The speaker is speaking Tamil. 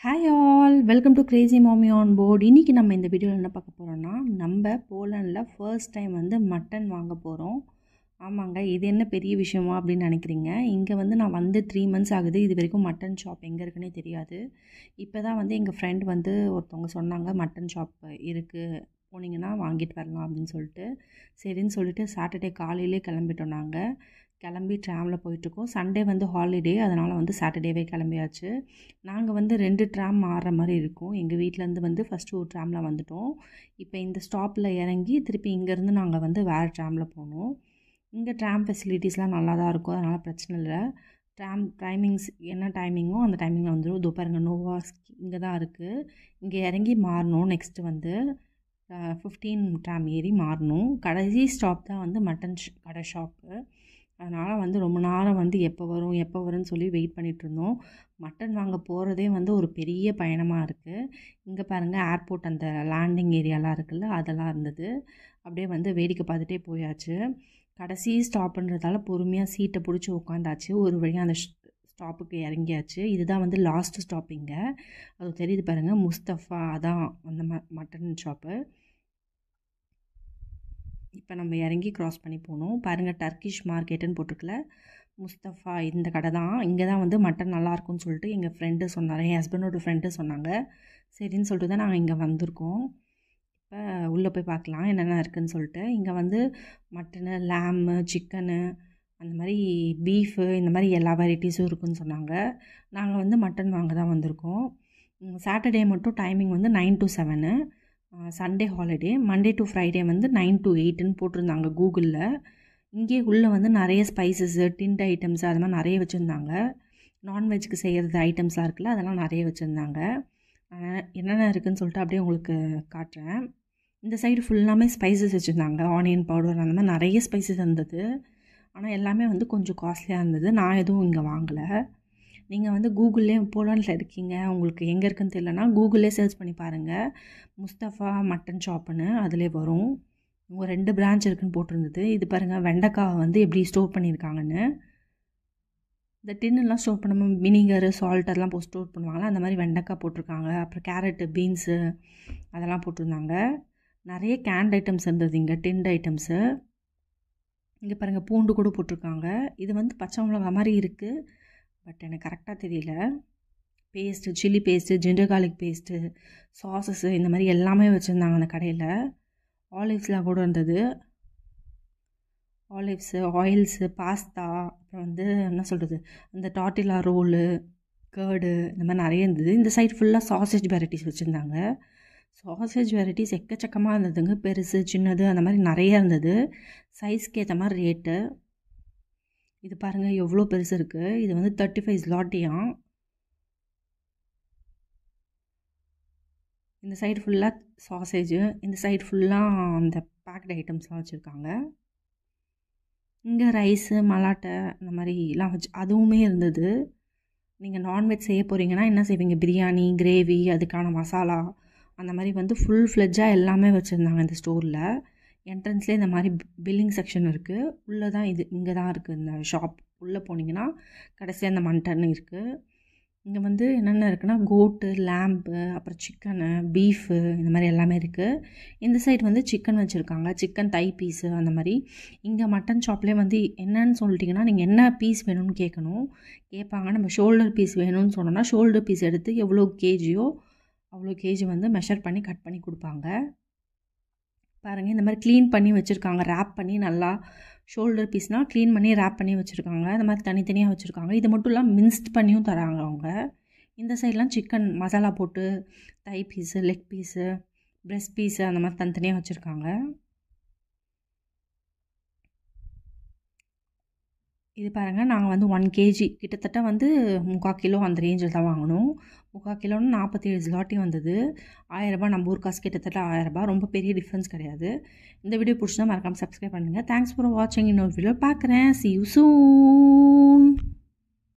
Hi all, welcome to Crazy மாமி ஆன் போர்ட். இன்றைக்கி நம்ம இந்த வீடியோவில் என்ன பார்க்க போகிறோன்னா, நம்ம போலண்டில் ஃபர்ஸ்ட் டைம் மட்டன் வாங்க போகிறோம். ஆமாங்க, இது என்ன பெரிய விஷயமா அப்படின்னு நினைக்கிறீங்க. இங்கே நான் 3 months ஆகுது. இது வரைக்கும் மட்டன் ஷாப் எங்கே இருக்குன்னே தெரியாது. இப்போ தான் எங்கள் ஃப்ரெண்ட் ஒருத்தவங்க சொன்னாங்க மட்டன் ஷாப் இருக்குது, போனீங்கன்னா வாங்கிட்டு வரலாம் அப்படின்னு சொல்லிட்டு. சரின்னு சொல்லிட்டு சாட்டர்டே காலையிலே கிளம்பிட்டோம். நாங்கள் கிளம்பி ட்ராமில் போயிட்டுருக்கோம். சண்டே ஹாலிடே, அதனால் சாட்டர்டேவே கிளம்பியாச்சு. நாங்கள் 2 ட்ராம் மாறுற மாதிரி இருக்கும். எங்கள் வீட்டிலேருந்து ஃபஸ்ட்டு ஒரு ட்ராமில் வந்துட்டோம். இப்போ இந்த ஸ்டாப்பில் இறங்கி திருப்பி இங்கேருந்து நாங்கள் வேறு ட்ராமில் போகணும். இங்கே ட்ராம் ஃபெசிலிட்டிஸ்லாம் நல்லா தான் இருக்கும், அதனால் பிரச்சனை இல்லை. ட்ராம் டைமிங்ஸ் என்ன டைமிங்கோ அந்த டைமிங்கில் வந்துடும். இதோ பாருங்கள், நோவாஸ் இங்கே தான் இருக்குது. இங்கே இறங்கி மாறணும். நெக்ஸ்ட்டு 15 ட்ராம் ஏறி மாறணும். கடைசி ஸ்டாப் தான் மட்டன் கடை ஷாப்பு. அதனால் ரொம்ப நேரம் எப்போ வரும்னு சொல்லி வெயிட் பண்ணிகிட்ருந்தோம். மட்டன் வாங்க போகிறதே ஒரு பெரிய பயணமாக இருக்குது. இங்கே பாருங்கள், ஏர்போர்ட் அந்த லேண்டிங் ஏரியாலாம் இருக்குல்ல, அதெல்லாம் இருந்தது. அப்படியே வேடிக்கை பார்த்துட்டே போயாச்சு. கடைசி ஸ்டாப்புன்றதால பொறுமையாக சீட்டை பிடிச்சி உட்காந்தாச்சு. ஒரு வழியாக அந்த ஸ்டாப்புக்கு இறங்கியாச்சு. இதுதான் லாஸ்ட்டு ஸ்டாப்பிங்க. அது தெரியுது பாருங்கள், முஸ்தஃபா, அதான் அந்த மட்டன் ஷாப்பு. இப்போ நம்ம இறங்கி க்ராஸ் பண்ணி போகணும். பாருங்கள், டர்க்கிஷ் மார்க்கெட்டுன்னு போட்டிருக்கல, முஸ்தஃபா இந்த கடை தான். இங்கே தான் மட்டன் நல்லாயிருக்கும்னு சொல்லிட்டு எங்கள் ஃப்ரெண்டு சொன்னார், என் ஹஸ்பண்டோட ஃப்ரெண்டு சொன்னாங்க. சரின்னு சொல்லிட்டு தான் நாங்கள் இங்கே வந்திருக்கோம். இப்போ உள்ளே போய் பார்க்கலாம் என்னென்ன இருக்குதுன்னு சொல்லிட்டு. இங்கே மட்டனு, லேமு, சிக்கனு, அந்த மாதிரி பீஃபு, இந்த மாதிரி எல்லா வெரைட்டிஸும் இருக்குதுன்னு சொன்னாங்க. நாங்கள் மட்டன் வாங்க தான் வந்திருக்கோம். சாட்டர்டே மட்டும் timing 9 to 7, Sunday holiday. Monday to Friday 9 to 8ன்னு போட்டிருந்தாங்க கூகுளில். இங்கே உள்ளே நிறைய ஸ்பைசஸ்ஸு, டின்ட் ஐட்டம்ஸு, அது மாதிரி நிறைய வச்சுருந்தாங்க. நான்வெஜ்ஜுக்கு செய்கிறது ஐட்டம்ஸ்லாம் இருக்குல்ல, அதெல்லாம் நிறைய வச்சுருந்தாங்க. என்னென்ன இருக்குதுன்னு சொல்லிட்டு அப்படியே உங்களுக்கு காட்டுறேன். இந்த சைடு ஃபுல்லாமே ஸ்பைசஸ் வச்சுருந்தாங்க. ஆனியன் பவுடர், அந்த மாதிரி நிறைய ஸ்பைசஸ் இருந்தது. ஆனால் எல்லாமே கொஞ்சம் காஸ்ட்லியாக இருந்தது. நான் எதுவும் இங்கே வாங்கலை. நீங்கள் கூகுள்லே போலாண்டில் இருக்கீங்க, உங்களுக்கு எங்கே இருக்குன்னு தெரியலனா கூகுள்லே சர்ச் பண்ணி பாருங்கள், முஸ்தஃபா மட்டன் ஷாப்புன்னு, அதிலே வரும். 2 பிரான்ச் இருக்குதுன்னு போட்டிருந்தது. இது பாருங்கள், வெண்டைக்காய் எப்படி ஸ்டோர் பண்ணியிருக்காங்கன்னு. இந்த டின்னெல்லாம் ஸ்டோர் பண்ணாமல் வினிகரு, சால்ட் அதெல்லாம் போட்டு ஸ்டோர் பண்ணுவாங்களா, அந்த மாதிரி வெண்டைக்காய் போட்டிருக்காங்க. அப்புறம் கேரட்டு, பீன்ஸு அதெல்லாம் போட்டிருந்தாங்க. நிறைய கேண்ட் ஐட்டம்ஸ் இருந்தது இங்கே, டின்ட் ஐட்டம்ஸு. இங்கே பாருங்கள், பூண்டு கூட போட்டிருக்காங்க. இது பச்சை மிளகா மாதிரி இருக்குது, பட் எனக்கு கரெக்டாக தெரியல. Paste, chilli paste, ginger garlic paste, sauces, இந்த மாதிரி எல்லாமே வச்சுருந்தாங்க அந்த கடையில். ஆலிவ்ஸ்லாம் கூட இருந்தது. ஆலிவ்ஸு, ஆயில்ஸு, பாஸ்தா, அப்புறம் என்ன சொல்கிறது, அந்த டார்ட்டிலா ரோலு, கர்டு, இந்த மாதிரி நிறைய இருந்தது. இந்த சைடு ஃபுல்லாக சாசேஜ் வெரைட்டிஸ் வச்சுருந்தாங்க. சாசேஜ் வெரைட்டிஸ் எக்கச்சக்கமாக இருந்ததுங்க. பெருசு, சின்னது, அந்த மாதிரி நிறையா இருந்தது. சைஸ்க்கு ஏற்ற மாதிரி ரேட்டு. இது பாருங்கள், எவ்வளோ பெருசு இருக்குது. இது 35 zlotyயாம். இந்த சைடு ஃபுல்லாக சாசேஜு, இந்த சைடு ஃபுல்லாக அந்த பேக்டு ஐட்டம்ஸ்லாம் வச்சுருக்காங்க. இங்கே ரைஸு, மலாட்டை, இந்த மாதிரிலாம் வச்சு அதுவுமே இருந்தது. நீங்கள் நான்வெஜ் செய்ய போகிறீங்கன்னா என்ன செய்வீங்க, பிரியாணி, கிரேவி, அதுக்கான மசாலா, அந்த மாதிரி ஃபுல் ஃப்ளெட்ஜாக எல்லாமே வச்சுருந்தாங்க இந்த ஸ்டோரில். என்ட்ரன்ஸ்லேயே இந்த மாதிரி பில்லிங் செக்ஷன் இருக்குது. உள்ளே தான் இங்கே தான் இருக்குது இந்த ஷாப். உள்ளே போனீங்கன்னா கடைசியாக அந்த மட்டன் இருக்குது. இங்கே என்னென்ன இருக்குன்னா, கோட்டு, லேம்பு, அப்புறம் சிக்கனு, பீஃபு, இந்த மாதிரி எல்லாமே இருக்குது. இந்த சைடு சிக்கன் வச்சுருக்காங்க, சிக்கன் தை பீஸு, அந்த மாதிரி. இங்கே மட்டன் ஷாப்லேயே என்னன்னு சொல்லிட்டிங்கன்னா, நீங்கள் என்ன பீஸ் வேணும்னு கேட்பாங்க. நம்ம ஷோல்டர் பீஸ் வேணும்னு சொன்னோன்னா ஷோல்டர் பீஸ் எடுத்து எவ்வளோ கேஜியோ அவ்வளோ கேஜி மெஷர் பண்ணி கட் பண்ணி கொடுப்பாங்க. பாருங்கள், இந்த மாதிரி க்ளீன் பண்ணி வச்சுருக்காங்க, ரேப் பண்ணி. நல்லா ஷோல்டர் பீஸ்னால் க்ளீன் பண்ணி ரேப் பண்ணி வச்சுருக்காங்க. இந்த மாதிரி தனித்தனியாக வச்சுருக்காங்க. இது மட்டும் இல்லாமல் மின்ஸ்ட் பண்ணியும் தராங்க அவங்க. இந்த சைட்லாம் சிக்கன் மசாலா போட்டு thigh piece, leg piece, breast piece, அந்த மாதிரி தனித்தனியாக வச்சுருக்காங்க. இது பாருங்கள், நாங்கள் 1 kg கிட்டத்தட்ட 3/4 கிலோ அந்த ரேஞ்சில் தான் வாங்கினோம். 3/4 கிலோன்னு 47 zloty வந்தது. 1000 ரூபாய், நம்ம ஊர் காசு கிட்டத்தட்ட 1000 ரூபாய். ரொம்ப பெரிய டிஃப்ரென்ஸ் கிடையாது. இந்த வீடியோ பிடிச்சா மறக்காமல் சப்ஸ்கிரைப் பண்ணுங்கள். தேங்க்ஸ் ஃபார் வாட்சிங். இன்னொரு வீடியோ பார்க்குறேன். See you soon.